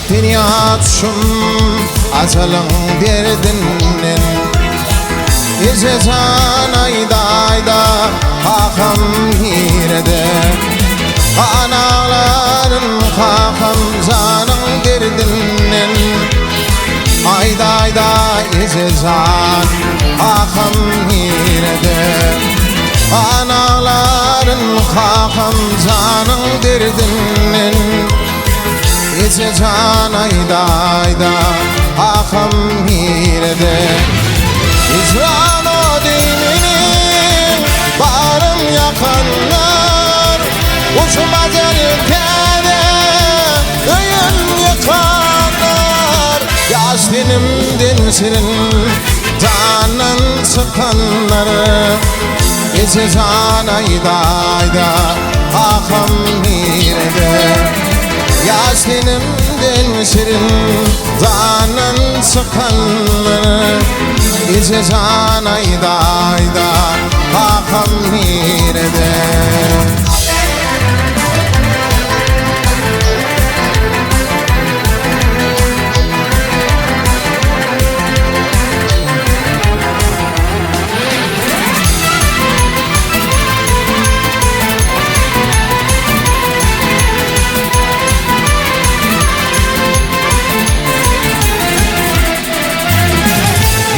dünya tuşum azalın derdinden İzezan ayda ayda kakam hirede Anaların kakam zanın derdinden Ayda ayda izezan kakam hirede Anaların kakam zanın derdinden İzezan ayda ayda kakam hirede İzran o dininin bağrım yakanlar Uçmaz ülkede öyün yıkanlar Yaz dinimden senin canın sıkanları İzezan ayda ayda kakam hirede Yaz dinimden senin canın sıkanları İzezan ayda ayda kakam hirede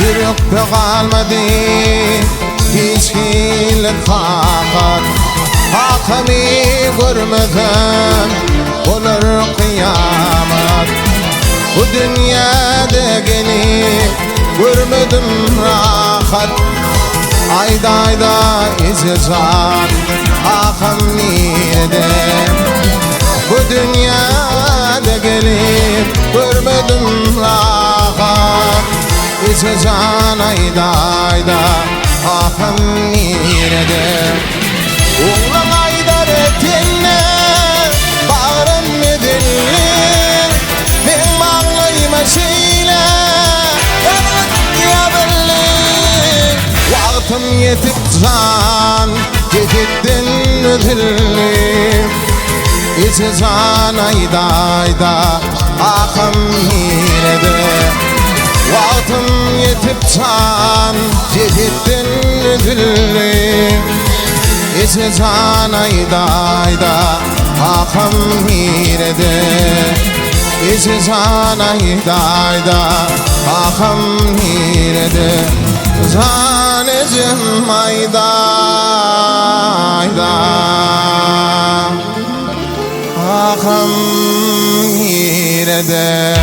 Yürekte kalmadı hiç hilet fakat Hakkımı görmeden olur kıyamet Bu dünyada gelip görmedim rahat Ayda ayda izezan hakkım nerede Bu dünyada gelip görmedim rahat İzezan ayda ayda kakam nerede Oğlan aydar ettinle bağrım edinler Ben bağlayma şeyle ya belli Vaktim yetip can cehitten ödülüm İzezan ayda ayda kakam nerede Vaktim yetip can cehitten ödülüm İzezan ayda ayda kakam nerede İzezan ayda ayda kakam nerede Zanecim ayda ayda kakam nerede